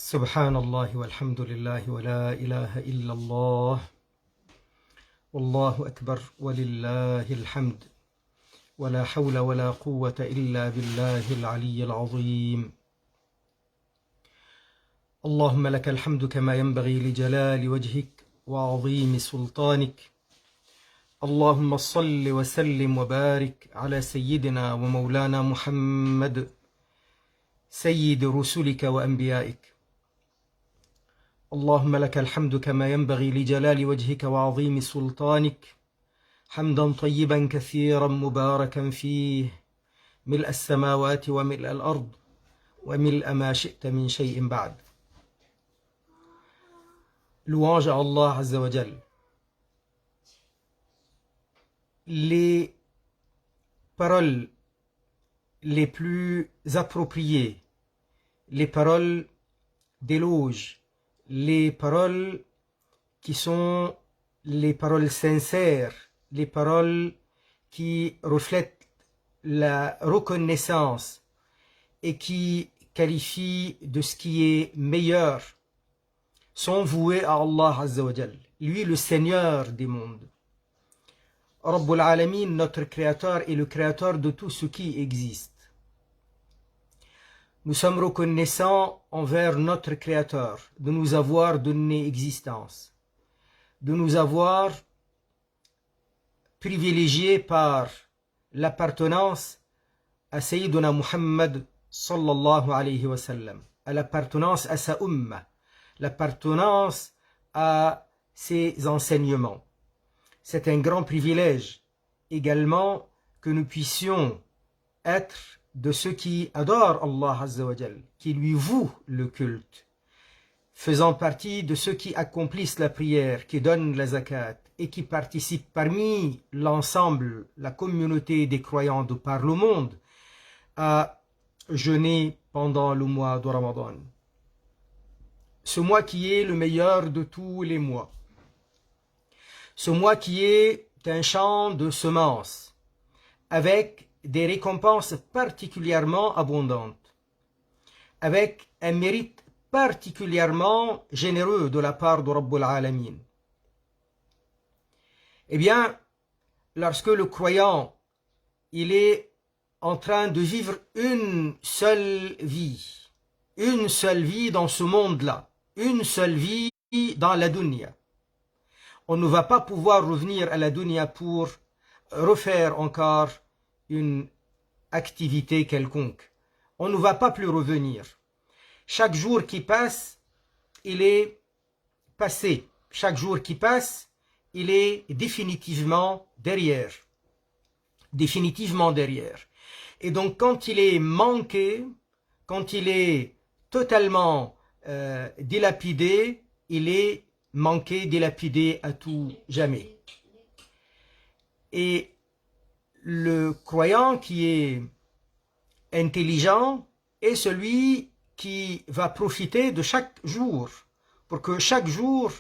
سبحان الله والحمد لله ولا إله إلا الله والله أكبر ولله الحمد ولا حول ولا قوة إلا بالله العلي العظيم. اللهم لك الحمد كما ينبغي لجلال وجهك وعظيم سلطانك. اللهم صل وسلم وبارك على سيدنا ومولانا محمد سيد رسلك وأنبيائك. اللهم لك الحمد كما ينبغي لجلال وجهك وعظيم سلطانك، حمدا طيبا كثيرا مباركا فيه، ملء السماوات وملء الأرض وملء ما شئت من شيء بعد. Louange à Allah Azza wa Jal. Les paroles les plus appropriées, les paroles d'éloge, les paroles qui sont les paroles sincères, les paroles qui reflètent la reconnaissance et qui qualifient de ce qui est meilleur, sont vouées à Allah Azza wa Jal, lui le Seigneur des mondes. Rabbul Alamin, notre Créateur, est le Créateur de tout ce qui existe. Nous sommes reconnaissants envers notre Créateur de nous avoir donné existence, de nous avoir privilégiés par l'appartenance à Sayyiduna Muhammad sallallahu alayhi wa sallam, à l'appartenance à sa ummah, l'appartenance à ses enseignements. C'est un grand privilège également que nous puissions être de ceux qui adorent Allah Azza wa Jal, qui lui vouent le culte, faisant partie de ceux qui accomplissent la prière, qui donnent la zakat et qui participent parmi l'ensemble, la communauté des croyants de par le monde, à jeûner pendant le mois de Ramadan. Ce mois qui est le meilleur de tous les mois. Ce mois qui est un champ de semences, avec des récompenses particulièrement abondantes, avec un mérite particulièrement généreux de la part de Rabbul Alamin. Eh bien, lorsque le croyant, il est en train de vivre une seule vie dans ce monde-là, une seule vie dans la dunya, on ne va pas pouvoir revenir à la dunya pour refaire encore une activité quelconque. On ne va pas plus revenir. Chaque jour qui passe, il est passé. Chaque jour qui passe, il est définitivement derrière. Définitivement derrière. Et donc quand il est manqué, quand il est totalement dilapidé, il est manqué, dilapidé à tout jamais. Et le croyant qui est intelligent est celui qui va profiter de chaque jour pour que chaque jour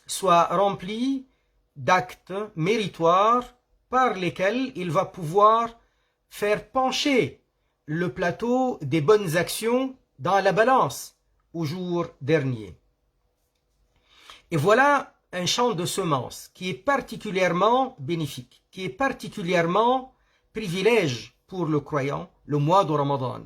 soit rempli d'actes méritoires par lesquels il va pouvoir faire pencher le plateau des bonnes actions dans la balance au jour dernier. Et voilà un champ de semences qui est particulièrement bénéfique, qui est particulièrement privilège pour le croyant, le mois de Ramadan.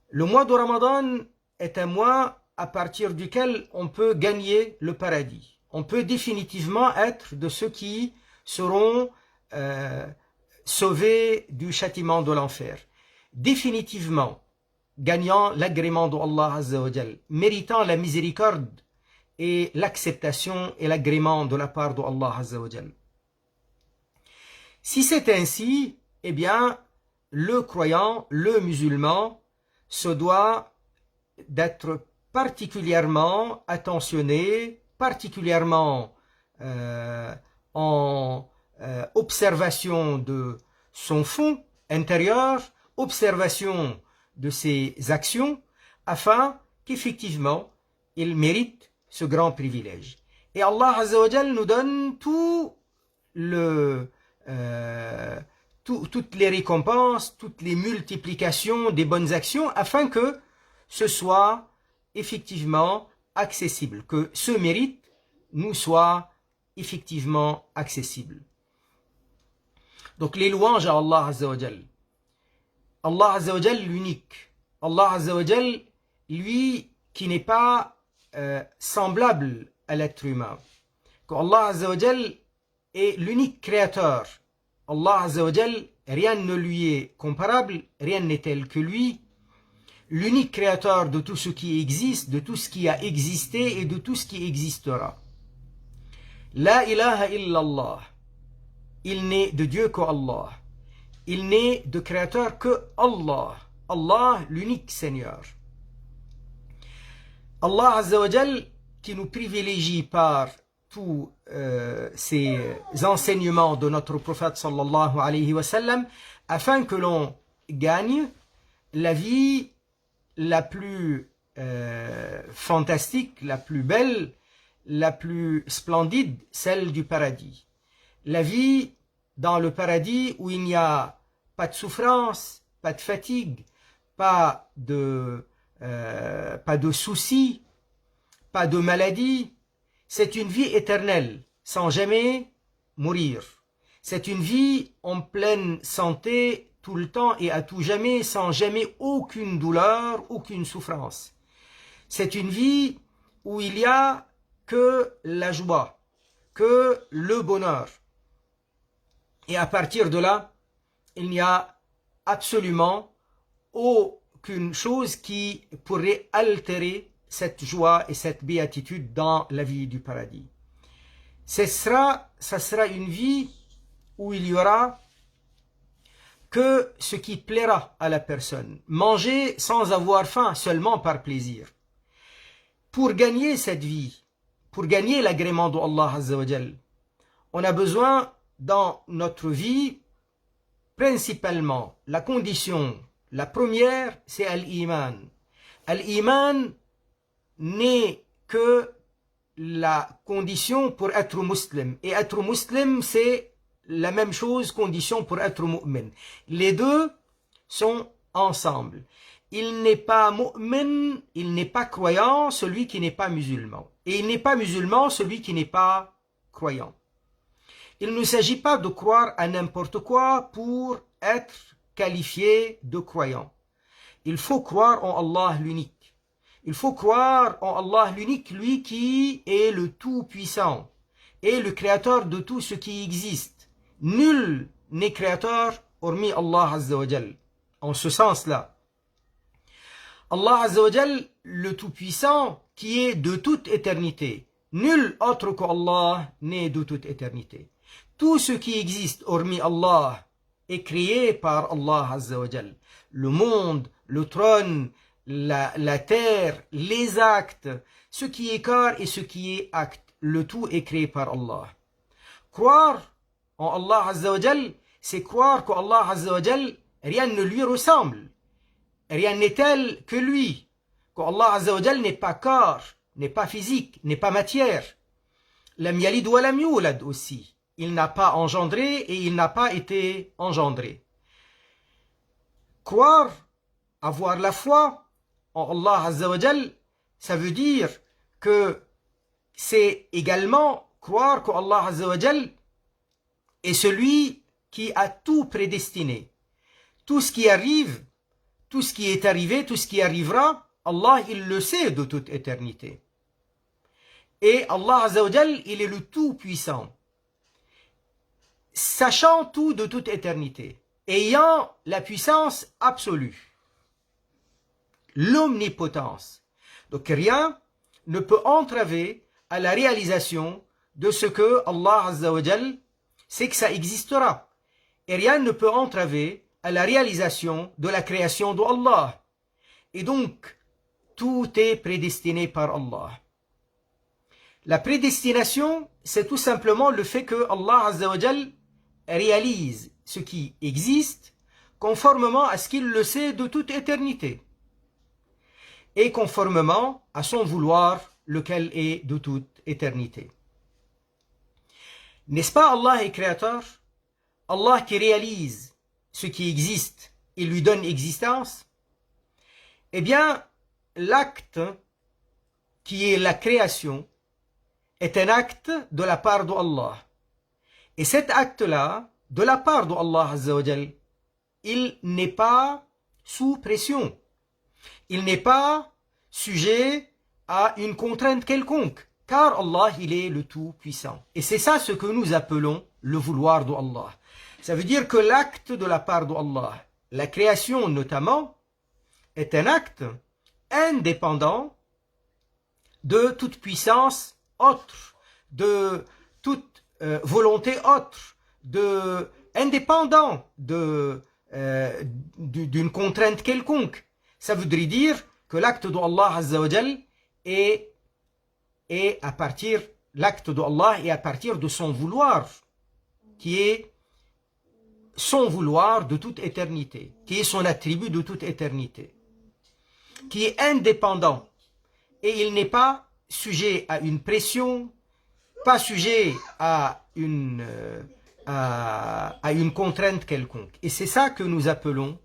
Le mois de Ramadan est un mois à partir duquel on peut gagner le paradis. On peut définitivement être de ceux qui seront sauvés du châtiment de l'enfer. Définitivement, gagnant l'agrément de Allah Azza wa Jal, méritant la miséricorde et l'acceptation et l'agrément de la part de Allah Azza wa Jal. Si c'est ainsi, eh bien, le croyant, le musulman, se doit d'être particulièrement attentionné, particulièrement en observation de son fond intérieur, observation de ses actions, afin qu'effectivement, il mérite ce grand privilège. Et Allah Azza wa Jal nous donne toutes les récompenses, toutes les multiplications des bonnes actions, afin que ce soit effectivement accessible, que ce mérite nous soit effectivement accessible. Donc les louanges à Allah Azza wa Jal. Allah Azza wa Jal l'unique. Allah Azza wa Jal, lui qui n'est pas semblable à l'être humain. Que Allah Azza wa Jal est l'unique créateur. Allah Azza wa Jal, rien ne lui est comparable, rien n'est tel que lui. L'unique créateur de tout ce qui existe, de tout ce qui a existé et de tout ce qui existera. La ilaha illallah. Il n'est de Dieu que Allah. Il n'est de créateur que Allah. Allah, l'unique Seigneur. Allah Azza wa Jal, qui nous privilégie par tous ces enseignements de notre prophète sallallahu alayhi wa sallam, afin que l'on gagne la vie la plus fantastique, la plus belle, la plus splendide, celle du paradis. La vie dans le paradis où il n'y a pas de souffrance, pas de fatigue, pas de soucis, pas de maladie. C'est une vie éternelle, sans jamais mourir. C'est une vie en pleine santé tout le temps et à tout jamais, sans jamais aucune douleur, aucune souffrance. C'est une vie où il n'y a que la joie, que le bonheur. Et à partir de là, il n'y a absolument aucune chose qui pourrait altérer cette joie et cette béatitude dans la vie du paradis. Ça sera une vie où il y aura que ce qui plaira à la personne. Manger sans avoir faim, seulement par plaisir. Pour gagner cette vie, pour gagner l'agrément d'Allah Azza wa Jal, on a besoin dans notre vie, principalement, la condition, la première, c'est Al-Iman. Al-Iman n'est que la condition pour être musulman. Et être musulman, c'est la même chose, condition pour être mu'min. Les deux sont ensemble. Il n'est pas mu'min, il n'est pas croyant, celui qui n'est pas musulman. Et il n'est pas musulman, celui qui n'est pas croyant. Il ne s'agit pas de croire à n'importe quoi pour être qualifié de croyant. Il faut croire en Allah l'unique. Il faut croire en Allah l'unique, lui qui est le Tout-Puissant et le créateur de tout ce qui existe. Nul n'est créateur hormis Allah Azza wa Jal. En ce sens-là, Allah Azza wa Jal, le Tout-Puissant, qui est de toute éternité. Nul autre qu'Allah n'est de toute éternité. Tout ce qui existe hormis Allah est créé par Allah Azza wa Jal. Le monde, le trône, la terre, les actes, ce qui est corps et ce qui est acte, le tout est créé par Allah. Croire en Allah Azza wa Jal, c'est croire qu'Allah Azza wa Jal, rien ne lui ressemble. Rien n'est tel que lui. Qu'Allah Azza wa Jal n'est pas corps, n'est pas physique, n'est pas matière. Lam yalid wa lam yulad aussi. Il n'a pas engendré et il n'a pas été engendré. Croire, avoir la foi en Allah Azza wa Jal, ça veut dire que c'est également croire qu'Allah Azza wa Jal est celui qui a tout prédestiné. Tout ce qui arrive, tout ce qui est arrivé, tout ce qui arrivera, Allah, il le sait de toute éternité. Et Allah Azza wa Jal, il est le Tout-Puissant. Sachant tout de toute éternité, ayant la puissance absolue, l'omnipotence. Donc rien ne peut entraver à la réalisation de ce que Allah Azza wa Jal sait que ça existera. Et rien ne peut entraver à la réalisation de la création d'Allah. Et donc, tout est prédestiné par Allah. La prédestination, c'est tout simplement le fait que Allah Azza wa Jal réalise ce qui existe conformément à ce qu'il le sait de toute éternité et conformément à son vouloir, lequel est de toute éternité. N'est-ce pas Allah est créateur? Allah qui réalise ce qui existe et lui donne existence? Eh bien, l'acte qui est la création, est un acte de la part d'Allah. Et cet acte-là, de la part d'Allah Azza wa Jal, il n'est pas sous pression. Il n'est pas sujet à une contrainte quelconque, car Allah, il est le Tout-Puissant. Et c'est ça ce que nous appelons le vouloir d'Allah. Ça veut dire que l'acte de la part d'Allah, la création notamment, est un acte indépendant de toute puissance autre, de toute volonté autre, indépendant d'une contrainte quelconque. Ça voudrait dire que l'acte d'Allah Azza wa Jal est à partir, l'acte d'Allah est à partir de son vouloir, qui est son vouloir de toute éternité, qui est son attribut de toute éternité, qui est indépendant, et il n'est pas sujet à une pression, pas sujet à une contrainte quelconque. Et c'est ça que nous appelons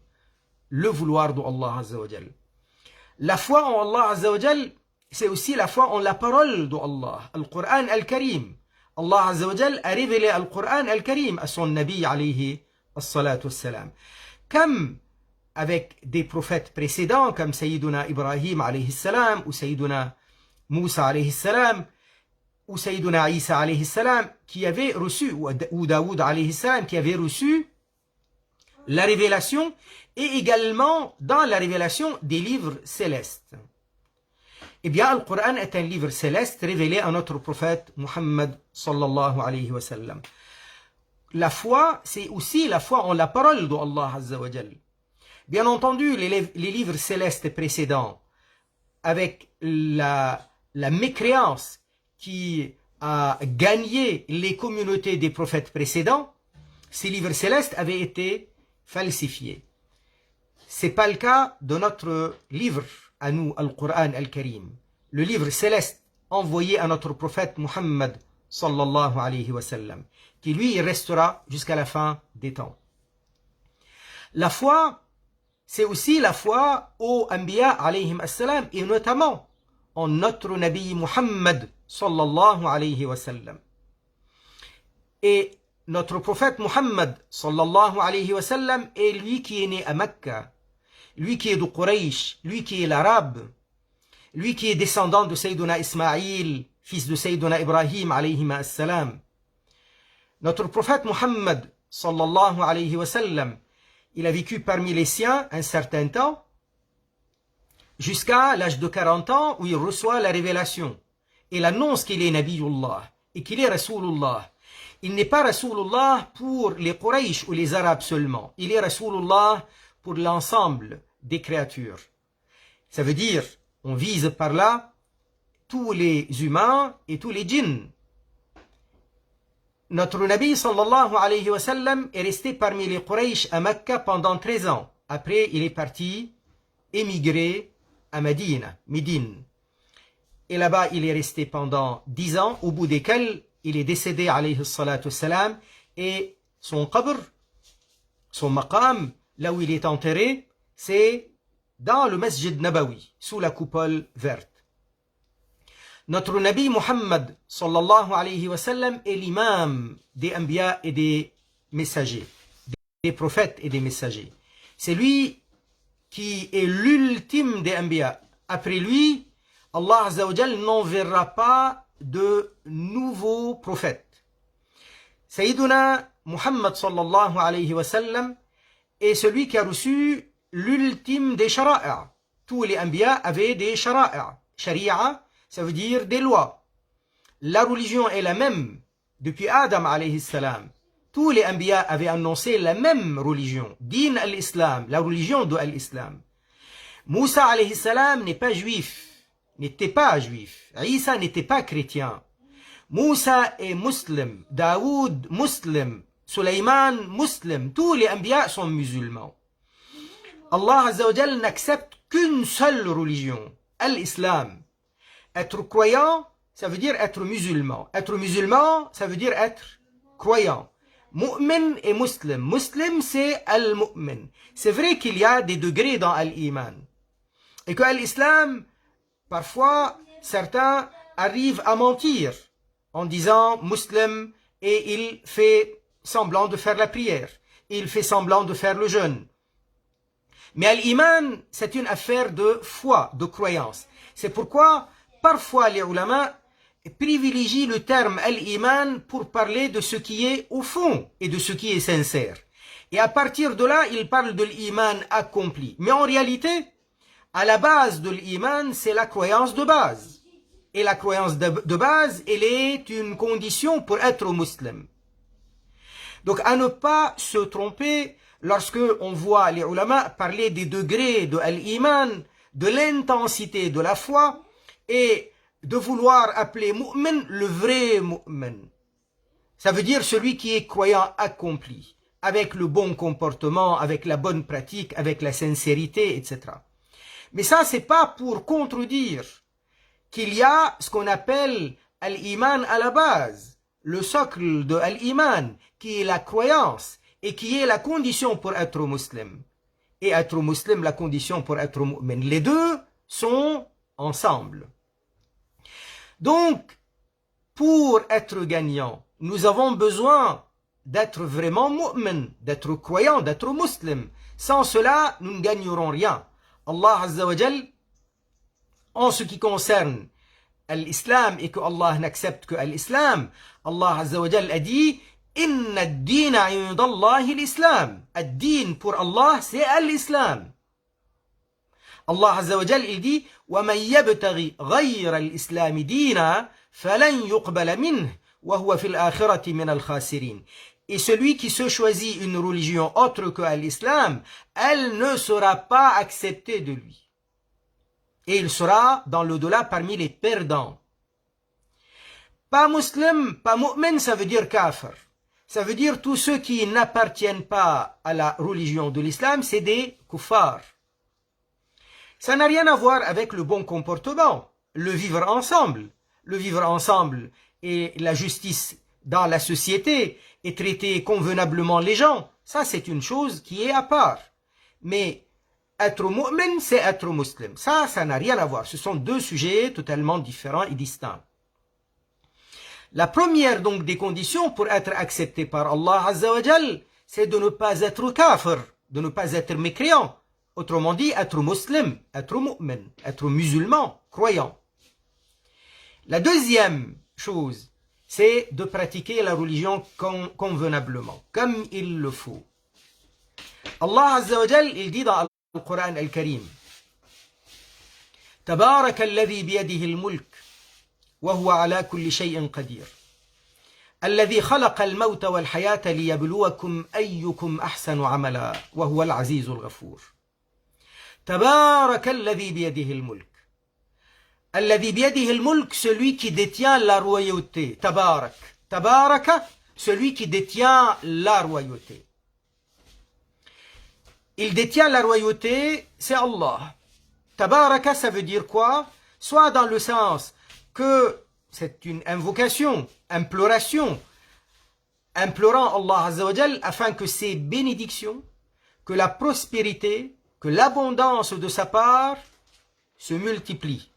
le vouloir d'Allah Azza wa Jal. La foi en Allah Azza wa Jal, c'est aussi la foi en la parole d'Allah, le Coran al-Karim. Allah Azza wa Jal a révélé le Coran al-Karim à son Nabi alayhi as-salatu was-salam. Comme avec des prophètes précédents, comme Sayyiduna Ibrahim alayhi salam, ou Sayyiduna Moussa alayhi salam, ou Sayyiduna Isa alayhi salam, qui avaient reçu, ou Daoud alayhi salam, qui avait reçu la révélation, et également dans la révélation des livres célestes. Eh bien, le Coran est un livre céleste révélé à notre prophète Muhammad sallallahu alayhi wa sallam. La foi, c'est aussi la foi en la parole d'Allah Azza wa Jal. Bien entendu, les livres célestes précédents, avec la mécréance qui a gagné les communautés des prophètes précédents, ces livres célestes avaient été falsifiés. Ce n'est pas le cas de notre livre, à nous, Al-Qur'an Al-Karim, le livre céleste envoyé à notre prophète Muhammad sallallahu alayhi wa sallam, qui lui restera jusqu'à la fin des temps. La foi, c'est aussi la foi aux Anbiya alayhim as-salam, et notamment en notre Nabi Muhammad sallallahu alayhi wa sallam. Et notre prophète Muhammad sallallahu alayhi wa sallam est lui qui est né à Mecca, lui qui est de Quraysh, lui qui est l'arabe, lui qui est descendant de Sayyiduna Ismaïl, fils de Sayyiduna Ibrahim alayhi as-salam. Notre prophète Muhammad sallallahu alayhi wa sallam, il a vécu parmi les siens un certain temps, jusqu'à l'âge de 40 ans où il reçoit la révélation. Il annonce qu'il est Nabiullah et qu'il est Rasulullah. Il n'est pas Rasulullah pour les Quraysh ou les Arabes seulement. Il est Rasulullah pour l'ensemble des créatures. Ça veut dire, on vise par là tous les humains et tous les djinns. Notre Nabi sallallahu alayhi wa sallam est resté parmi les Quraysh à Mecca pendant 13 ans. Après, il est parti émigrer à Médine. Et là-bas, il est resté pendant 10 ans, au bout desquels il est décédé alayhi salatu wassalam, et son qabr, son maqam, là où il est enterré, c'est dans le Masjid Nabawi, sous la coupole verte. Notre Nabi Muhammad sallallahu alayhi wa sallam est l'imam des Anbiya et des messagers, des prophètes et des messagers. C'est lui qui est l'ultime des Anbiya. Après lui, Allah Azza wa Jal n'enverra pas de nouveaux prophètes. Sayyiduna Muhammad sallallahu alayhi wa sallam est celui qui a reçu l'ultime des shara'a. Tous les Anbiya avaient des shara'a. Sharia, ça veut dire des lois. La religion est la même depuis Adam alayhi salam. Tous les Anbiya avaient annoncé la même religion, din al-Islam, la religion de l'Islam. Moussa alayhi salam n'était pas juif. Isa n'était pas chrétien. Moussa est musulman. Daoud musulman. Sulaiman musulman. Tous les Anbiya sont musulmans. Allah Azza wa Jal n'accepte qu'une seule religion, l'Islam. Être croyant, ça veut dire être musulman. Être musulman, ça veut dire être croyant. Mu'min et muslim. Muslim, c'est al-mu'min. C'est vrai qu'il y a des degrés dans l'iman. Et que l'islam, parfois, certains arrivent à mentir en disant musulman et il fait semblant de faire la prière, il fait semblant de faire le jeûne. Mais l'iman, c'est une affaire de foi, de croyance. C'est pourquoi, parfois, les ulama privilégient le terme al-iman pour parler de ce qui est au fond et de ce qui est sincère. Et à partir de là, ils parlent de l'iman accompli. Mais en réalité, à la base de l'iman, c'est la croyance de base. Et la croyance de base, elle est une condition pour être musulman. Donc, à ne pas se tromper lorsque on voit les ulama parler des degrés de l'iman, de l'intensité de la foi, et de vouloir appeler mu'min le vrai mu'min. Ça veut dire celui qui est croyant accompli, avec le bon comportement, avec la bonne pratique, avec la sincérité, etc. Mais ça, c'est pas pour contredire qu'il y a ce qu'on appelle l'iman à la base, le socle de l'iman, qui est la croyance, et qui est la condition pour être musulman. Et être musulman, la condition pour être mu'min. Les deux sont ensemble. Donc, pour être gagnant, nous avons besoin d'être vraiment mu'min, d'être croyant, d'être musulman. Sans cela, nous ne gagnerons rien. Allah Azza wa Jal, en ce qui concerne l'islam et que Allah n'accepte que l'islam, Allah Azza wa Jal a dit Inna ad-dina 'inda Allahi l'islam. Ad-din pour Allah, c'est l'islam. Allah Azza wa Jal, il dit وَمَنْ يَبْتَغِ غَيْرَ الْإِسْلَامِ دِينًا فَلَنْ يُقْبَلَ مِنْهُ وَهُوَ فِي الْآخِرَةِ مِنَ الْخَاسِرِينَ. Et celui qui se choisit une religion autre que l'islam, elle ne sera pas acceptée de lui. Et il sera dans l'au-delà parmi les perdants. Pas musulman, pas mu'min, ça veut dire kafir. Ça veut dire tous ceux qui n'appartiennent pas à la religion de l'islam, c'est des kuffars. Ça n'a rien à voir avec le bon comportement, le vivre ensemble. Le vivre ensemble et la justice dans la société et traiter convenablement les gens, ça c'est une chose qui est à part. Mais être mu'min, c'est être musulman. Ça n'a rien à voir. Ce sont deux sujets totalement différents et distincts. La première donc des conditions pour être accepté par Allah Azza wa Jal, c'est de ne pas être kafir, de ne pas être mécréant. Autrement dit, être musulman, être mu'min, être musulman, croyant. La deuxième chose, c'est de pratiquer la religion convenablement, comme il le faut. Allah Azza wa Jal, il dit dans le Coran al-Karim, تبارك الذي بيده الملك وهو على كل شيء قدير الذي خلق الموت والحياة ليبلوكم أيكم أحسن عملا وهو العزيز الغفور. تبارك الذي بيده الملك. الذي بيده الملك, celui qui détient la royauté. Tabarak. Tabaraka, celui qui détient la royauté. Il détient la royauté, c'est Allah. Tabaraka, ça veut dire quoi? Soit dans le sens que c'est une invocation, imploration, implorant Allah Azza wa Jal afin que ses bénédictions, que la prospérité, que l'abondance de sa part se multiplie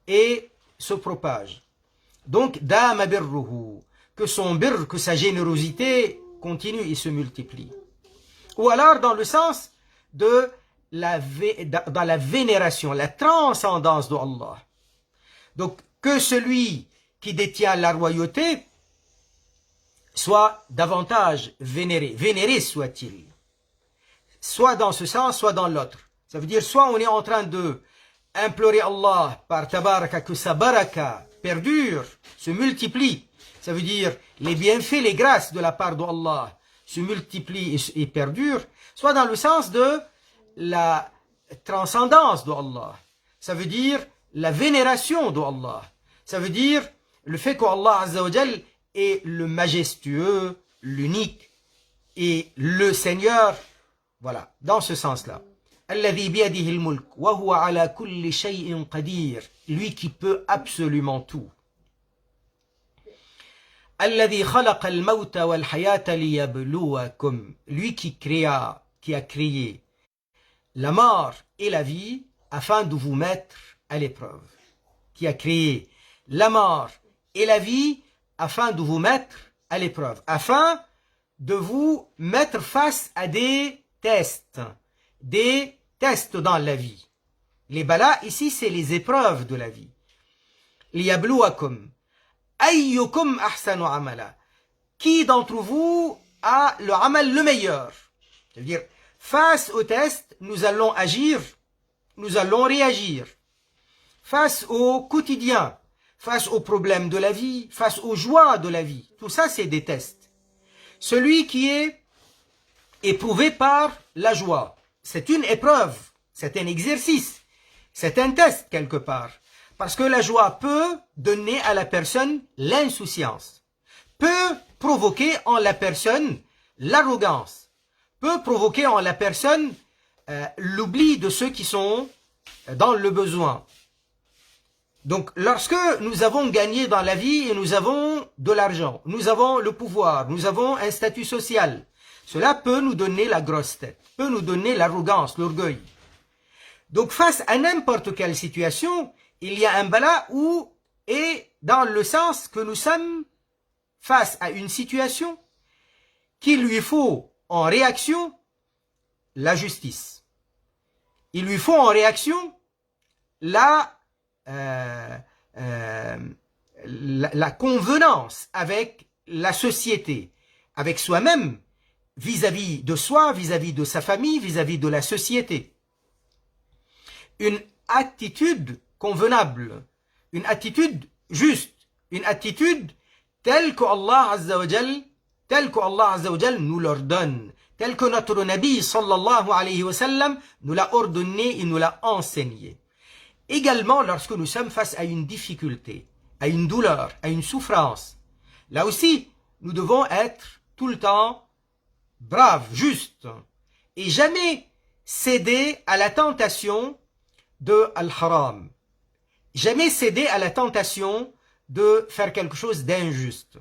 et se propage. Donc, dama birruhu, que son birr, que sa générosité continue et se multiplie. Ou alors dans le sens de dans la vénération, la transcendance de Allah. Donc, que celui qui détient la royauté soit davantage vénéré, vénéré soit-il. Soit dans ce sens, soit dans l'autre. Ça veut dire soit on est en train de implorer Allah par tabaraka que sa baraka perdure, se multiplie. Ça veut dire les bienfaits, les grâces de la part d'Allah se multiplient et perdurent. Soit dans le sens de la transcendance d'Allah. Ça veut dire la vénération d'Allah. Ça veut dire le fait qu'Allah Azza wa Jal est le majestueux, l'unique et le Seigneur. Voilà, dans ce sens-là. Alladhi biyadihi al-mulk wa huwa ala kulli shay'in qadir. Lui qui peut absolument tout. Alladhi khalaqa al-mawta wal-hayata liyabluwakum. Lui qui a créé la mort et la vie afin de vous mettre à l'épreuve. Qui a créé la mort et la vie afin de vous mettre à l'épreuve, afin de vous mettre face à des tests dans la vie. Les balas, ici, c'est les épreuves de la vie. لِيَبْلُوَكُمْ أَيُّكُمْ أَحْسَنُ عَمَلًا. Qui d'entre vous a le amal le meilleur? C'est-à-dire, face au test, nous allons agir, nous allons réagir. Face au quotidien, face aux problèmes de la vie, face aux joies de la vie. Tout ça, c'est des tests. Celui qui est éprouvé par la joie, c'est une épreuve, c'est un exercice, c'est un test quelque part. Parce que la joie peut donner à la personne l'insouciance, peut provoquer en la personne l'arrogance, peut provoquer en la personne l'oubli de ceux qui sont dans le besoin. Donc, lorsque nous avons gagné dans la vie et nous avons de l'argent, nous avons le pouvoir, nous avons un statut social, cela peut nous donner la grosse tête, peut nous donner l'arrogance, l'orgueil. Donc, face à n'importe quelle situation, il y a un bala où, et dans le sens que nous sommes face à une situation qu'il lui faut en réaction la justice. Il lui faut en réaction la convenance avec la société, avec soi-même, vis-à-vis de soi, vis-à-vis de sa famille, vis-à-vis de la société. Une attitude convenable, une attitude juste, une attitude telle que Allah Azza wa Jal nous l'ordonne, telle que notre Nabi sallallahu alayhi wa sallam nous l'a ordonné et nous l'a enseigné. Également, lorsque nous sommes face à une difficulté, à une douleur, à une souffrance, là aussi, nous devons être tout le temps braves, justes, et jamais céder à la tentation de al-haram, jamais céder à la tentation de faire quelque chose d'injuste.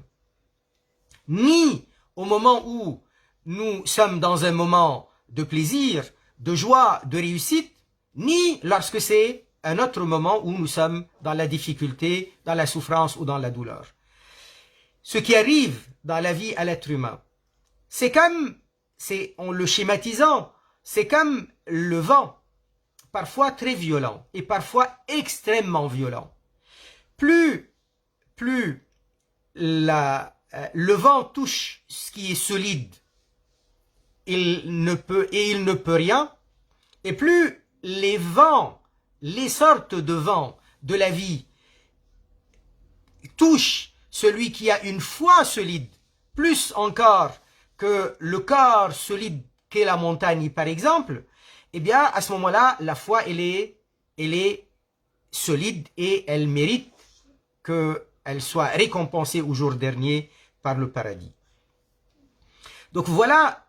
Ni au moment où nous sommes dans un moment de plaisir, de joie, de réussite, ni lorsque c'est un autre moment où nous sommes dans la difficulté, dans la souffrance ou dans la douleur. Ce qui arrive dans la vie à l'être humain, c'est comme, en le schématisant, c'est comme le vent, parfois très violent et parfois extrêmement violent. Plus le vent touche ce qui est solide, il ne peut rien, et plus les vents, les sortes de vents de la vie touchent celui qui a une foi solide, plus encore que le corps solide qu'est la montagne par exemple, eh bien à ce moment-là, la foi elle est solide et elle mérite qu'elle soit récompensée au jour dernier par le paradis. Donc voilà,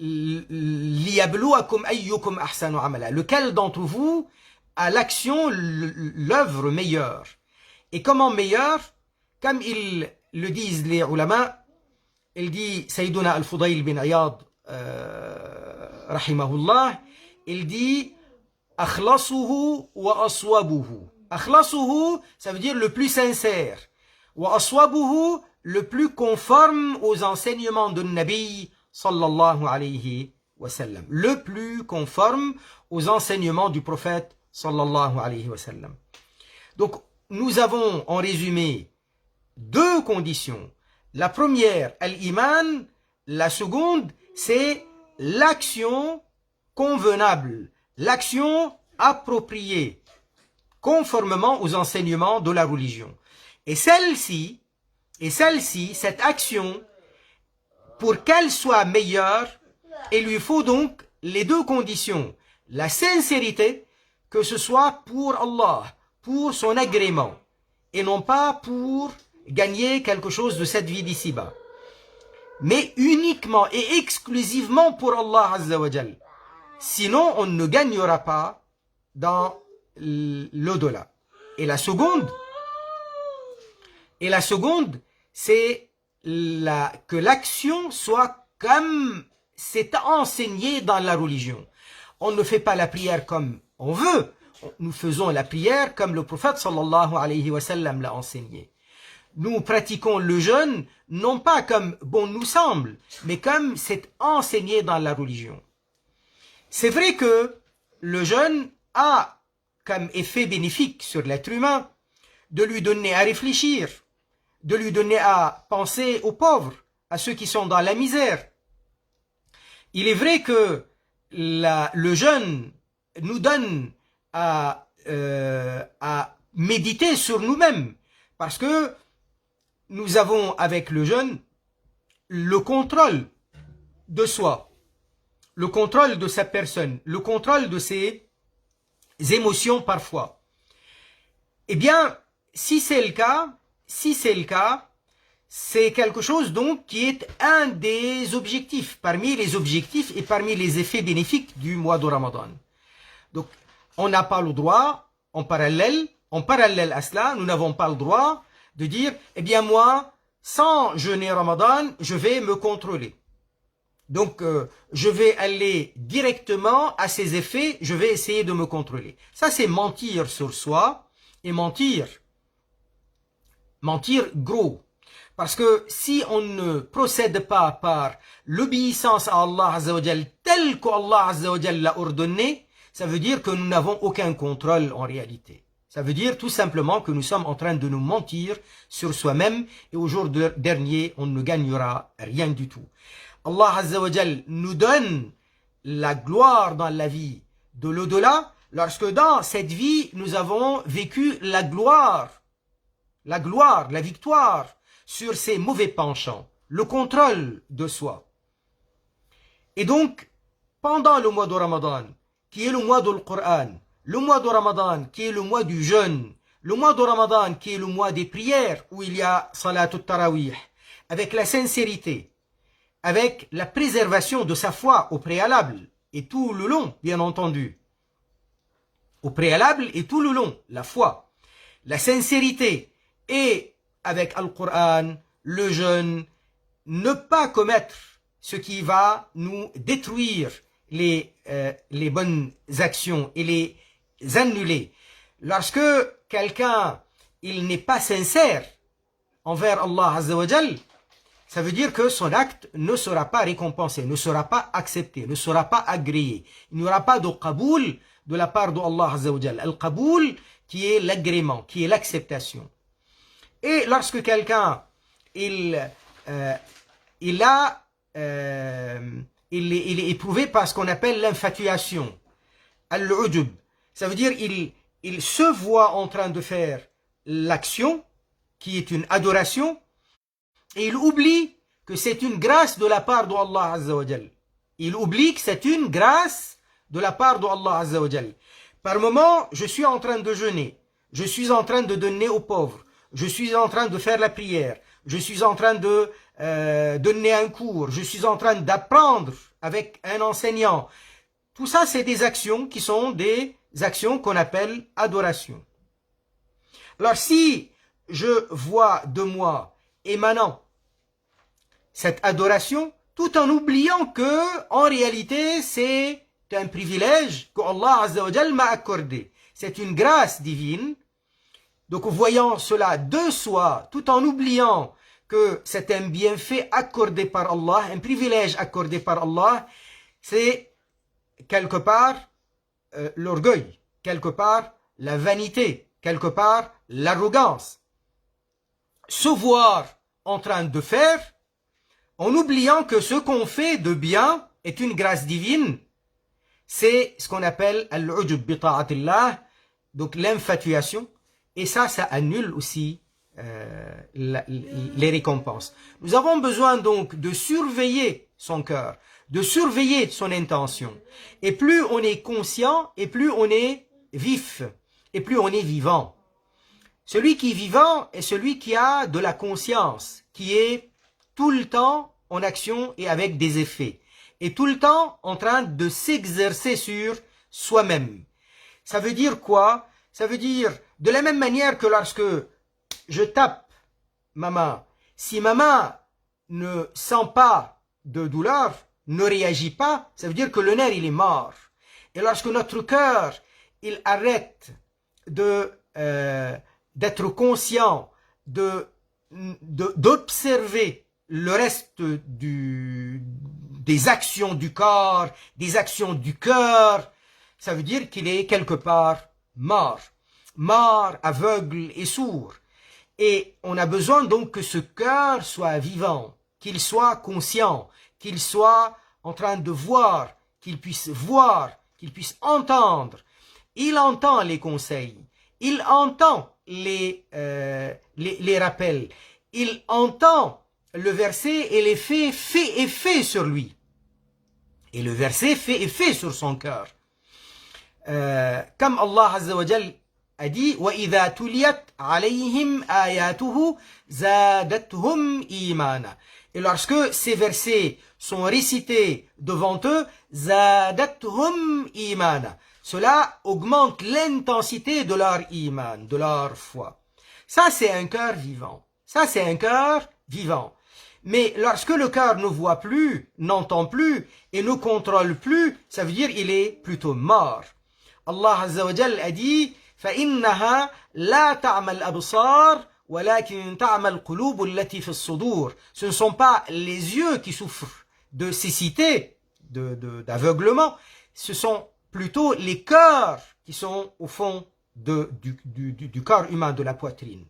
لِيَبْلُوَكُمْ أَيُّكُمْ أَحْسَنُ عَمَلًا. Lequel d'entre vous a l'action, l'œuvre meilleure. Et comment meilleure? Comme ils le disent les ulama, il dit Sayyiduna al-Fudayl bin Iyad, rahimahullah, il dit أَخْلَصُهُ وَأَصْوَبُهُ. أَخْلَصُهُ, ça veut dire le plus sincère. وَأَصْوَبُهُ, le plus conforme aux enseignements de Nabi sallallahu alayhi wa sallam. Le plus conforme aux enseignements du prophète sallallahu alayhi wa sallam. Donc, nous avons en résumé deux conditions. La première, al-iman. La seconde, c'est l'action convenable, l'action appropriée, conformément aux enseignements de la religion. Et celle-ci, cette action, pour qu'elle soit meilleure, il lui faut donc les deux conditions. La sincérité, que ce soit pour Allah, pour son agrément, et non pas pour gagner quelque chose de cette vie d'ici-bas. Mais uniquement et exclusivement pour Allah Azza wa Jal. Sinon, on ne gagnera pas dans l'au-delà. Et la seconde, c'est que l'action soit comme c'est enseigné dans la religion. On ne fait pas la prière comme On veut. Nous faisons la prière comme le prophète sallallahu alayhi wa sallam l'a enseigné. Nous pratiquons le jeûne, non pas comme bon nous semble, mais comme c'est enseigné dans la religion. C'est vrai que le jeûne a comme effet bénéfique sur l'être humain de lui donner à réfléchir, de lui donner à penser aux pauvres, à ceux qui sont dans la misère. Il est vrai que le jeûne nous donne à méditer sur nous-mêmes, parce que nous avons avec le jeûne le contrôle de soi, le contrôle de sa personne, le contrôle de ses émotions parfois. Eh bien, si c'est le cas, c'est quelque chose donc qui est un des objectifs, parmi les objectifs et parmi les effets bénéfiques du mois de Ramadan. Donc, on n'a pas le droit, en parallèle à cela, nous n'avons pas le droit de dire, eh bien moi, sans jeûner Ramadan, je vais me contrôler. Donc, je vais aller directement à ces effets, je vais essayer de me contrôler. Ça, c'est mentir sur soi et mentir gros. Parce que si on ne procède pas par l'obéissance à Allah Azza wa Jal tel qu'Allah Azza wa Jal l'a ordonné, ça veut dire que nous n'avons aucun contrôle en réalité. Ça veut dire tout simplement que nous sommes en train de nous mentir sur soi-même et au jour dernier, on ne gagnera rien du tout. Allah Azza wa Jal nous donne la gloire dans la vie de l'au-delà lorsque dans cette vie, nous avons vécu la gloire, la victoire sur ces mauvais penchants, le contrôle de soi. Et donc, pendant le mois de Ramadan, qui est le mois du Coran, le mois de Ramadan qui est le mois du jeûne, le mois de Ramadan qui est le mois des prières où il y a Salat al-Tarawih, avec la sincérité, avec la préservation de sa foi au préalable et tout le long, bien entendu. Au préalable et tout le long, la foi, la sincérité et avec Al-Qur'an, le jeûne, ne pas commettre ce qui va nous détruire les bonnes actions et les annuler. Lorsque quelqu'un, il n'est pas sincère envers Allah Azza wa Jal, ça veut dire que son acte ne sera pas récompensé, ne sera pas accepté, ne sera pas agréé. Il n'y aura pas de qaboul de la part d'Allah Azza wa Jal. Al-qaboul qui est l'agrément, qui est l'acceptation. Et lorsque quelqu'un, il est éprouvé par ce qu'on appelle l'infatuation, al-ujub, ça veut dire il se voit en train de faire l'action qui est une adoration et il oublie que c'est une grâce de la part d'Allah Azza wa Jal. Il oublie que c'est une grâce de la part d'Allah Azza wa Jal. Par moment, je suis en train de jeûner, je suis en train de donner aux pauvres, je suis en train de faire la prière, je suis en train de donner un cours, je suis en train d'apprendre avec un enseignant. Tout ça, c'est des actions qui sont des actions qu'on appelle adoration. Alors, si je vois de moi émanant cette adoration, tout en oubliant que, en réalité, c'est un privilège que Allah Azza wa Jal m'a accordé. C'est une grâce divine. Donc, voyant cela de soi, tout en oubliant que c'est un bienfait accordé par Allah, un privilège accordé par Allah, c'est quelque part l'orgueil, quelque part la vanité, quelque part l'arrogance. Se voir en train de faire, en oubliant que ce qu'on fait de bien est une grâce divine, c'est ce qu'on appelle al-ujub bi ta'atillah, donc l'infatuation, et ça annule aussi les récompenses. Nous avons besoin donc de surveiller son cœur, de surveiller son intention. Et plus on est conscient, et plus on est vif, et plus on est vivant. Celui qui est vivant est celui qui a de la conscience, qui est tout le temps en action et avec des effets, et tout le temps en train de s'exercer sur soi-même. Ça veut dire quoi? Ça veut dire, de la même manière que lorsque je tape ma main, si ma main ne sent pas de douleur, ne réagit pas, ça veut dire que le nerf il est mort. Et lorsque notre cœur il arrête d'être conscient, d'observer le reste des actions du corps, des actions du cœur, ça veut dire qu'il est quelque part mort, aveugle et sourd. Et on a besoin donc que ce cœur soit vivant, qu'il soit conscient, qu'il soit en train de voir, qu'il puisse entendre. Il entend les conseils, il entend les rappels, il entend le verset et l'effet fait effet sur lui. Et le verset fait effet sur son cœur. Comme Allah Azza wa Jal a dit وَإِذَا تُلِيَتْ عَلَيْهِمْ آيَاتُهُ زَادَتْهُمْ إِيمَانًا. Et lorsque ces versets sont récités devant eux, زَادَتْهُمْ إِيمَانًا, cela augmente l'intensité de leur iman, de leur foi. Ça, c'est un cœur vivant. Ça, c'est un cœur vivant. Mais lorsque le cœur ne voit plus, n'entend plus et ne contrôle plus, ça veut dire qu'il est plutôt mort. Allah Azza wa Jal a dit فَإِنَّهَا لَا تَعْمَى الْأَبْصَارِ وَلَكِنْ تَعْمَى الْقُلُوبُ الَّتِي فِي الصُّدُورِ. Ce ne sont pas les yeux qui souffrent de cécité, d'aveuglement, ce sont plutôt les cœurs qui sont au fond du corps humain, de la poitrine.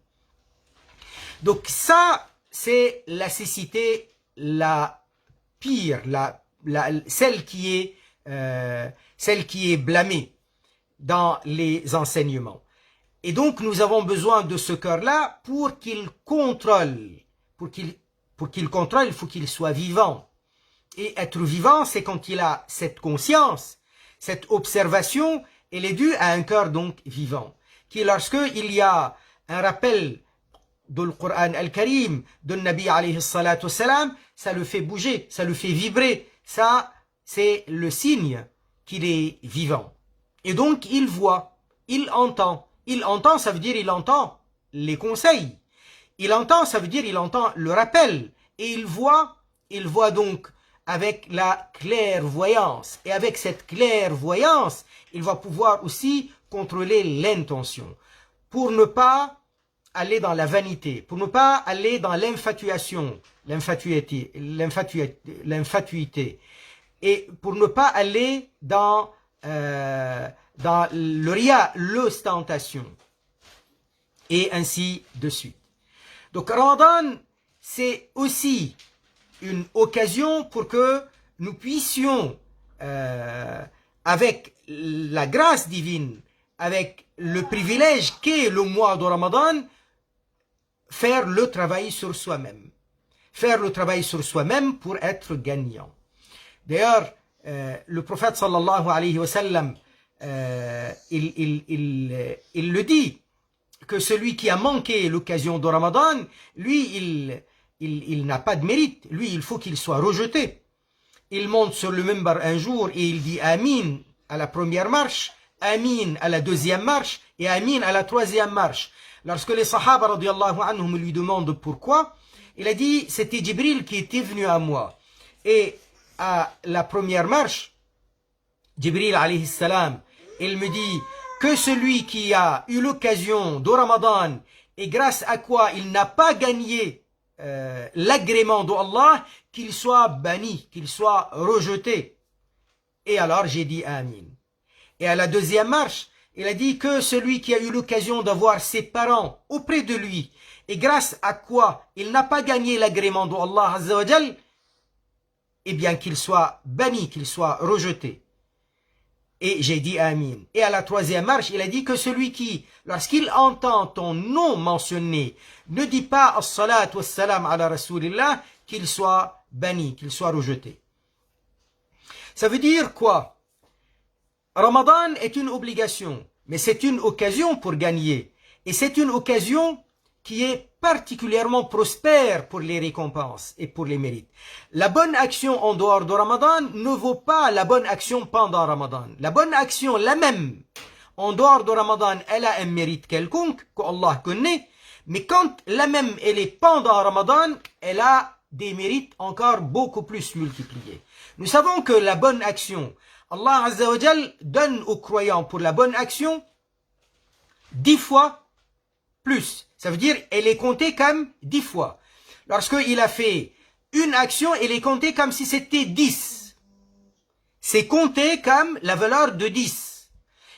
Donc ça, c'est la cécité la pire, celle qui est blâmée dans les enseignements. Et donc nous avons besoin de ce cœur-là pour qu'il contrôle. Pour qu'il contrôle, il faut qu'il soit vivant. Et être vivant, c'est quand il a cette conscience, cette observation, elle est due à un cœur donc vivant. Qui lorsque il y a un rappel de le Coran al-Karim, de Nabi alayhi salatu wassalam, ça le fait bouger, ça le fait vibrer. Ça, c'est le signe qu'il est vivant. Et donc, il voit, il entend. Il entend, ça veut dire il entend les conseils. Il entend, ça veut dire il entend le rappel. Et il voit donc avec la clairvoyance. Et avec cette clairvoyance, il va pouvoir aussi contrôler l'intention. Pour ne pas aller dans la vanité, pour ne pas aller dans l'infatuation, l'infatuité, et pour ne pas aller dans le ria, l'ostentation, et ainsi de suite. Donc Ramadan, c'est aussi une occasion pour que nous puissions, avec la grâce divine, avec le privilège qu'est le mois de Ramadan, faire le travail sur soi-même. Faire le travail sur soi-même pour être gagnant. D'ailleurs, le prophète sallallahu alayhi wa sallam, il le dit, que celui qui a manqué l'occasion de Ramadan, lui, il n'a pas de mérite. Lui, il faut qu'il soit rejeté. Il monte sur le minbar un jour et il dit Amin à la première marche, Amin à la deuxième marche et Amin à la troisième marche. Lorsque les Sahaba radiyallahu anhum lui demandent pourquoi, il a dit c'était Jibril qui était venu à moi. Et à la première marche, Jibril alayhi salam, il me dit que celui qui a eu l'occasion de Ramadan et grâce à quoi il n'a pas gagné l'agrément d'Allah, qu'il soit banni, qu'il soit rejeté. Et alors j'ai dit Amin. Et à la deuxième marche, il a dit que celui qui a eu l'occasion d'avoir ses parents auprès de lui, et grâce à quoi il n'a pas gagné l'agrément d'Allah Azza wa Jal, eh bien qu'il soit banni, qu'il soit rejeté. Et j'ai dit Amin. Et à la troisième marche, il a dit que celui qui, lorsqu'il entend ton nom mentionné, ne dit pas as-salat wa salam ala rasulillah, qu'il soit banni, qu'il soit rejeté. Ça veut dire quoi? Ramadan est une obligation, mais c'est une occasion pour gagner. Et c'est une occasion qui est particulièrement prospère pour les récompenses et pour les mérites. La bonne action en dehors de Ramadan ne vaut pas la bonne action pendant Ramadan. La bonne action, la même, en dehors de Ramadan, elle a un mérite quelconque que Allah connaît, mais quand la même, elle est pendant Ramadan, elle a des mérites encore beaucoup plus multipliés. Nous savons que la bonne action Allah Azza wa Jal donne aux croyants pour la bonne action 10 fois plus. Ça veut dire elle est comptée comme 10 fois. Lorsqu'il a fait une action, elle est comptée comme si c'était 10. C'est compté comme la valeur de 10.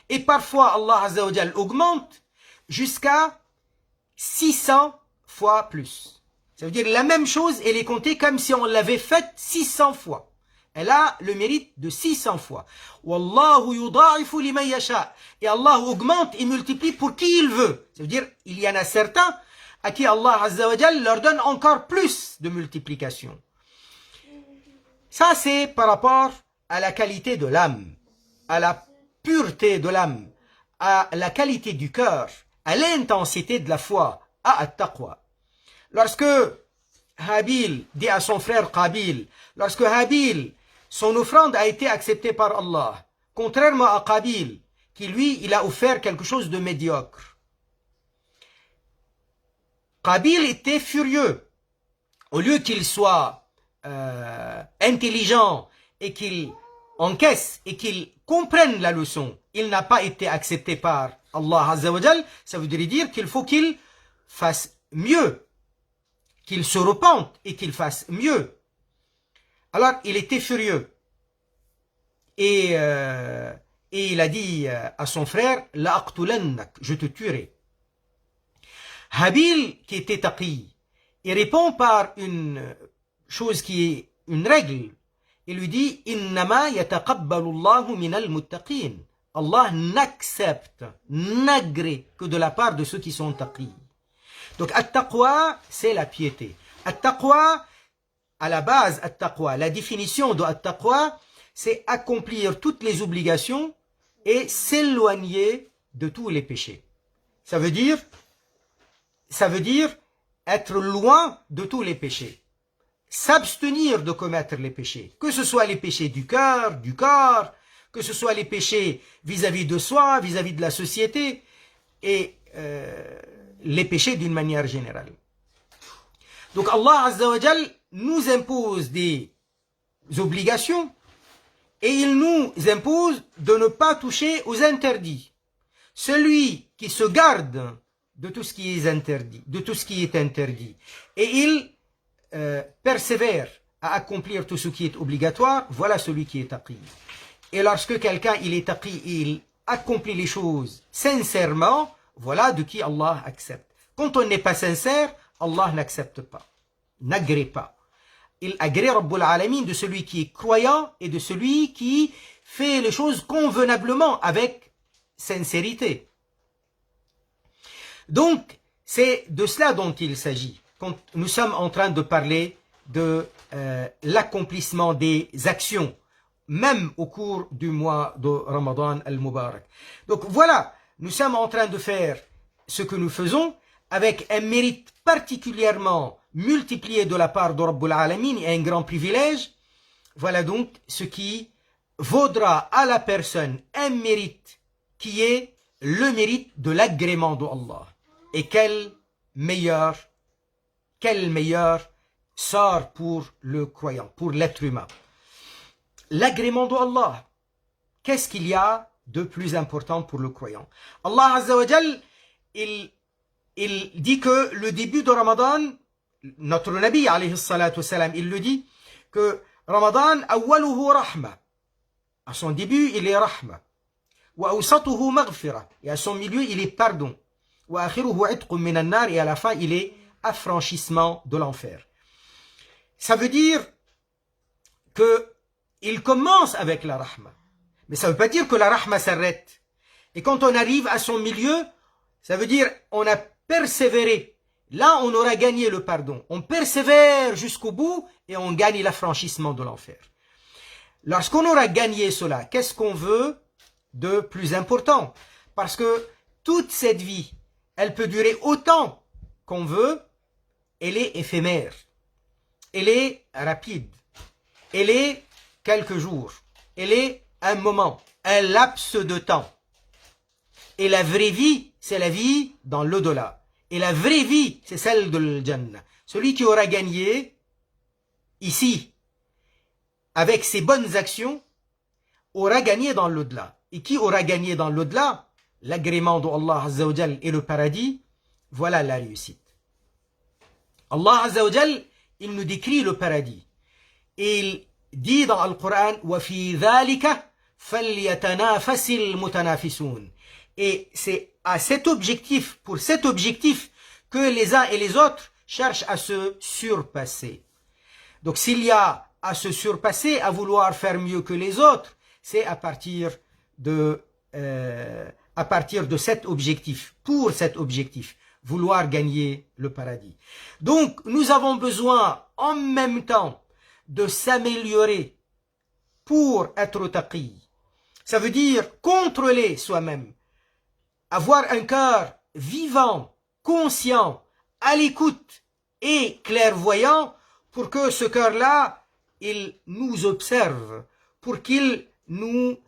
Et parfois Allah Azza wa Jal augmente jusqu'à 600 fois plus. Ça veut dire la même chose, elle est comptée comme si on l'avait faite 600 fois. Elle a le mérite de 600 fois. Wallahu yudha'ifu liman yasha. Et Allah augmente et multiplie pour qui il veut. Ça veut dire, il y en a certains à qui Allah Azza wa Jal leur donne encore plus de multiplication. Ça, c'est par rapport à la qualité de l'âme, à la pureté de l'âme, à la qualité du cœur, à l'intensité de la foi, à at-taqwa. Lorsque Habil dit à son frère Qabil, lorsque Habil, son offrande a été acceptée par Allah, contrairement à Qabil, qui lui, il a offert quelque chose de médiocre. Qabil était furieux. Au lieu qu'il soit intelligent et qu'il encaisse et qu'il comprenne la leçon, il n'a pas été accepté par Allah Azza wa Jal. Ça veut dire qu'il faut qu'il fasse mieux, qu'il se repente et qu'il fasse mieux. Alors, il était furieux. Et il a dit à son frère, La aqtulannak, je te tuerai. Habil, qui était taqi, il répond par une chose qui est une règle. Il lui dit, Innama yataqabbalu Allahu minal muttaqin. Allah n'accepte, n'agrée que de la part de ceux qui sont taqi. Donc, at-taqwa, c'est la piété. At-taqwa, à la base, at-taqwa, la définition de at-taqwa, c'est accomplir toutes les obligations et s'éloigner de tous les péchés. Ça veut dire être loin de tous les péchés. S'abstenir de commettre les péchés. Que ce soit les péchés du cœur, du corps, que ce soit les péchés vis-à-vis de soi, vis-à-vis de la société, et les péchés d'une manière générale. Donc Allah Azza wa Jal nous impose des obligations et il nous impose de ne pas toucher aux interdits. Celui qui se garde de tout ce qui est interdit, et il persévère à accomplir tout ce qui est obligatoire, voilà celui qui est taqi. Et lorsque quelqu'un il est taqi et il accomplit les choses sincèrement, voilà de qui Allah accepte. Quand on n'est pas sincère, Allah n'accepte pas, n'agrée pas. Il agrée Rabbul Alamin de celui qui est croyant et de celui qui fait les choses convenablement avec sincérité. Donc, c'est de cela dont il s'agit. Quand nous sommes en train de parler de l'accomplissement des actions, même au cours du mois de Ramadan al-Mubarak. Donc voilà, nous sommes en train de faire ce que nous faisons avec un mérite particulièrement multiplié de la part de Rabbul Alamin et un grand privilège. Voilà donc ce qui vaudra à la personne un mérite qui est le mérite de l'agrément de Allah. Et quel meilleur sort pour le croyant, pour l'être humain. L'agrément de Allah. Qu'est-ce qu'il y a de plus important pour le croyant? Allah Azza wa Jal, il dit que le début de Ramadan, notre Nabi alayhi salatu wassalam, il le dit, que Ramadan, awwaluhu rahma. À son début, il est rahma. Wa awsatuhu maghfira. Et à son milieu, il est pardon. Wa akhiruhu itqun minan nar. Et à la fin, il est affranchissement de l'enfer. Ça veut dire que il commence avec la rahma. Mais ça ne veut pas dire que la rahma s'arrête. Et quand on arrive à son milieu, ça veut dire on a persévéré. Là, on aura gagné le pardon. On persévère jusqu'au bout et on gagne l'affranchissement de l'enfer. Lorsqu'on aura gagné cela, qu'est-ce qu'on veut de plus important? Parce que toute cette vie, elle peut durer autant qu'on veut. Elle est éphémère. Elle est rapide. Elle est quelques jours. Elle est un moment, un laps de temps. Et la vraie vie, c'est la vie dans l'au-delà. Et la vraie vie, c'est celle de l'Jannah. Celui qui aura gagné ici, avec ses bonnes actions, aura gagné dans l'au-delà. Et qui aura gagné dans l'au-delà? L'agrément d'Allah Azza wa Jal et le paradis, voilà la réussite. Allah Azza wa Jal, il nous décrit le paradis. Et il dit dans le Coran, وَفِي ذَلِكَ فَلْيَتَنَافَسِ الْمُتَنَافِسُونَ. Et c'est à cet objectif, pour cet objectif, que les uns et les autres cherchent à se surpasser. Donc s'il y a à se surpasser, à vouloir faire mieux que les autres, c'est à partir de cet objectif, pour cet objectif, vouloir gagner le paradis. Donc nous avons besoin en même temps de s'améliorer pour être taqi. Ça veut dire contrôler soi-même, avoir un cœur vivant, conscient, à l'écoute et clairvoyant pour que ce cœur-là, il nous observe, pour qu'il nous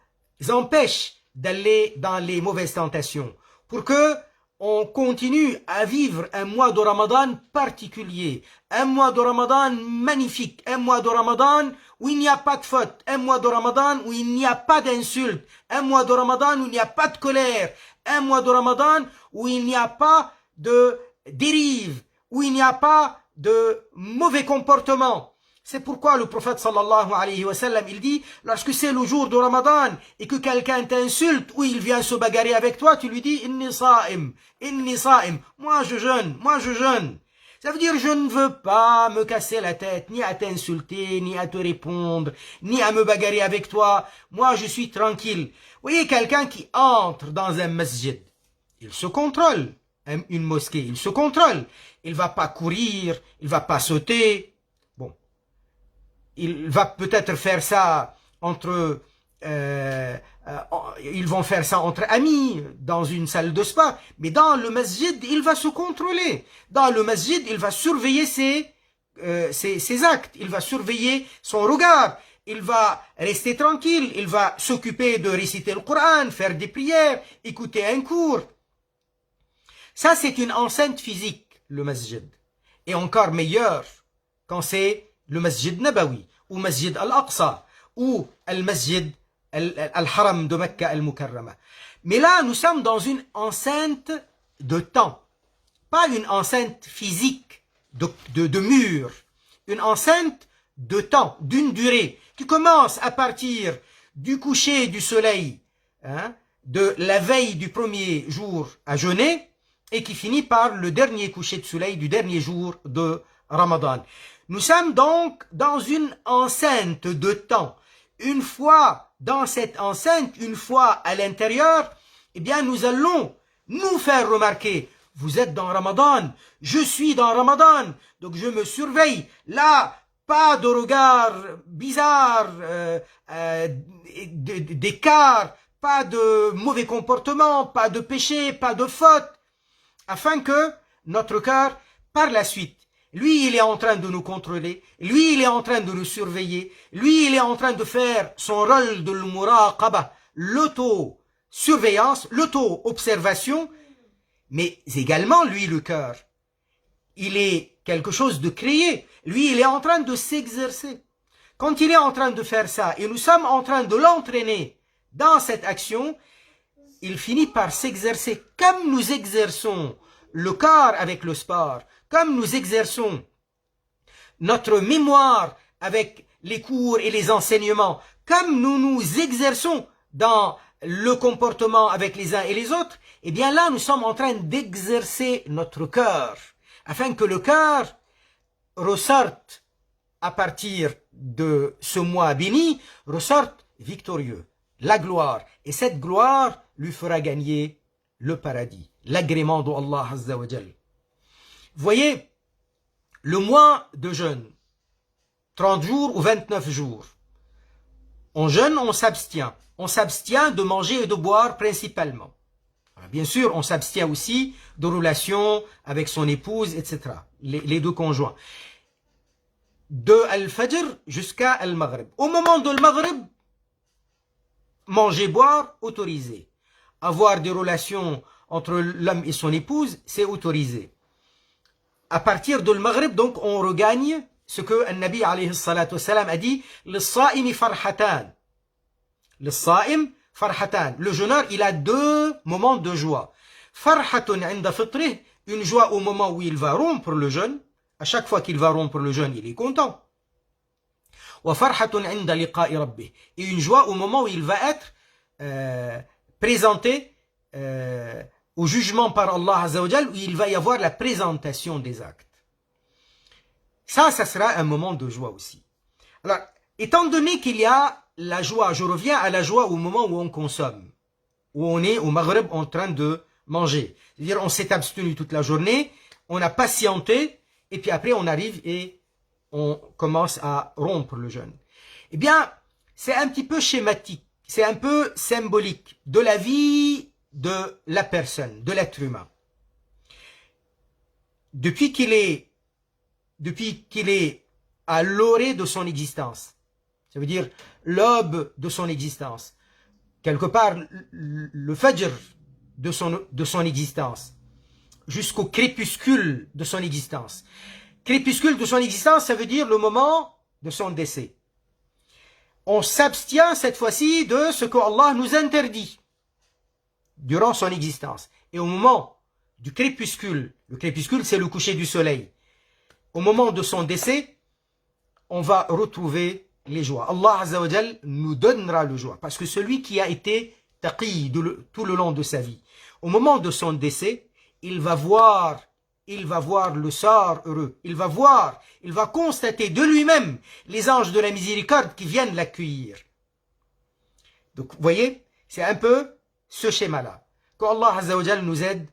empêche d'aller dans les mauvaises tentations, pour que on continue à vivre un mois de Ramadan particulier, un mois de Ramadan magnifique, un mois de Ramadan où il n'y a pas de faute, un mois de Ramadan où il n'y a pas d'insultes, un mois de Ramadan où il n'y a pas de colère, un mois de Ramadan où il n'y a pas de dérive, où il n'y a pas de mauvais comportement. C'est pourquoi le prophète sallallahu alayhi wa sallam, il dit, lorsque c'est le jour de Ramadan et que quelqu'un t'insulte ou il vient se bagarrer avec toi, tu lui dis, inni sa'im, moi je jeûne, moi je jeûne. Ça veut dire, je ne veux pas me casser la tête, ni à t'insulter, ni à te répondre, ni à me bagarrer avec toi. Moi je suis tranquille. Vous voyez quelqu'un qui entre dans un masjid, il se contrôle, une mosquée, il se contrôle. Il va pas courir, il va pas sauter. Il va peut-être faire ça entre... ils vont faire ça entre amis, dans une salle de spa. Mais dans le masjid, il va se contrôler. Dans le masjid, il va surveiller ses actes. Il va surveiller son regard. Il va rester tranquille. Il va s'occuper de réciter le Coran, faire des prières, écouter un cours. Ça, c'est une enceinte physique, le masjid. Et encore meilleur quand c'est le Masjid Nabawi, ou Masjid Al-Aqsa, ou le Masjid Al-Haram de Mecca Al-Mukarrama. Mais là, nous sommes dans une enceinte de temps, pas une enceinte physique de mur, une enceinte de temps, d'une durée, qui commence à partir du coucher du soleil, de la veille du premier jour à jeûner, et qui finit par le dernier coucher de soleil du dernier jour de Ramadan. Nous sommes donc dans une enceinte de temps. Une fois dans cette enceinte, une fois à l'intérieur, eh bien nous allons nous faire remarquer, vous êtes dans Ramadan, je suis dans Ramadan, donc je me surveille. Là, pas de regard bizarre, d'écart, pas de mauvais comportement, pas de péché, pas de faute, afin que notre cœur, par la suite, lui, il est en train de nous contrôler. Lui, il est en train de nous surveiller. Lui, il est en train de faire son rôle de l'muraqaba, l'auto-surveillance, l'auto-observation. Mais également, lui, le cœur, il est quelque chose de créé. Lui, il est en train de s'exercer. Quand il est en train de faire ça, et nous sommes en train de l'entraîner dans cette action, il finit par s'exercer. Comme nous exerçons le corps avec le sport, comme nous exerçons notre mémoire avec les cours et les enseignements, comme nous nous exerçons dans le comportement avec les uns et les autres, eh bien là, nous sommes en train d'exercer notre cœur, afin que le cœur ressorte, à partir de ce mois béni, ressorte victorieux, la gloire. Et cette gloire lui fera gagner le paradis, l'agrément d'Allah Azza wa Jal. Voyez, le mois de jeûne, 30 jours ou 29 jours, on jeûne, on s'abstient. On s'abstient de manger et de boire principalement. Alors, bien sûr, on s'abstient aussi de relations avec son épouse, etc. Les deux conjoints. De Al-Fajr jusqu'à Al-Maghrib. Au moment de Al-Maghrib, manger, boire, autorisé. Avoir des relations entre l'homme et son épouse, c'est autorisé. À partir de Maghrib, donc, on regagne ce que le Nabi alayhi salatu wassalam a dit, le sa'imi farhatan. للصائم فرحتان. Le jeûneur, il a deux moments de joie. فرحة عند فطره, une joie au moment où il va rompre le jeûne. À chaque fois qu'il va rompre le jeûne, il est content. وفرحة عند لقاء ربه, et une joie au moment où il va être présenté au jugement par Allah Azza wa Jal, où il va y avoir la présentation des actes. Ça sera un moment de joie aussi. Alors, étant donné qu'il y a la joie, je reviens à la joie au moment où on consomme, où on est au Maghreb en train de manger. C'est-à-dire, on s'est abstenu toute la journée, on a patienté, et puis après on arrive et on commence à rompre le jeûne. Eh bien, c'est un petit peu schématique, c'est un peu symbolique de la vie de la personne, de l'être humain. Depuis qu'il est à l'orée de son existence, ça veut dire l'aube de son existence, quelque part le fajr de son existence, jusqu'au crépuscule de son existence. Crépuscule de son existence, ça veut dire le moment de son décès. On s'abstient cette fois-ci de ce que Allah nous interdit durant son existence. Et au moment du crépuscule, le crépuscule c'est le coucher du soleil, au moment de son décès, on va retrouver les joies. Allah Azza wa Jal nous donnera le joie, parce que celui qui a été taqi tout le long de sa vie, au moment de son décès, il va voir le sort heureux, il va constater de lui-même les anges de la miséricorde qui viennent l'accueillir. Donc, vous voyez, c'est un peu ce schéma-là. Qu'Allah Azza wa Jal nous aide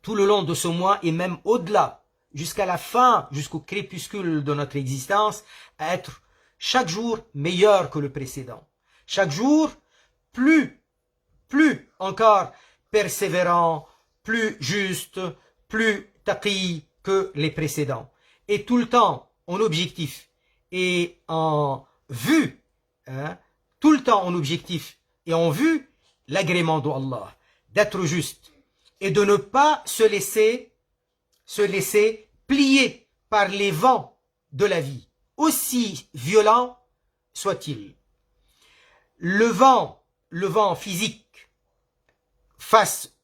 tout le long de ce mois et même au-delà, jusqu'à la fin, jusqu'au crépuscule de notre existence, à être chaque jour meilleur que le précédent. Chaque jour, plus encore persévérant, plus juste, plus taqi que les précédents. Et tout le temps en objectif et en vue, tout le temps en objectif et en vue, l'agrément d'Allah, d'être juste et de ne pas se laisser plier par les vents de la vie, aussi violents soient-ils. Le vent physique face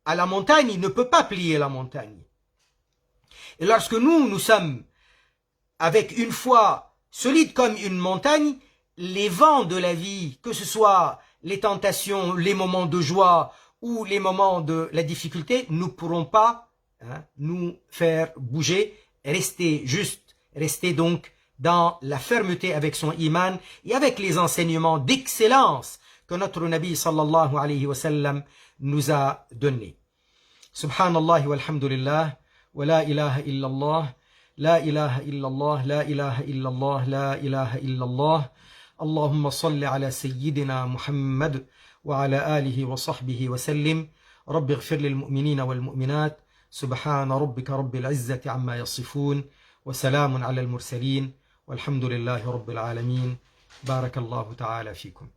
à la montagne, il ne peut pas plier la montagne. Et lorsque nous sommes avec une foi solide comme une montagne, les vents de la vie, que ce soit les tentations, les moments de joie ou les moments de la difficulté, ne pourront pas nous faire bouger, rester juste, rester donc dans la fermeté avec son iman et avec les enseignements d'excellence que notre Nabi sallallahu alayhi wa sallam nous a donnés. Subhanallah walhamdulillah, wa la ilaha illallah, la ilaha illallah, la ilaha illallah, la ilaha illallah. Allahumma salli ala sayyidina Muhammad wa ala alihi wa sahbihi wa sallim. Rabbi ighfir lil mu'minina wal mu'minat. سبحان ربك رب العزة عما يصفون وسلام على المرسلين والحمد لله رب العالمين بارك الله تعالى فيكم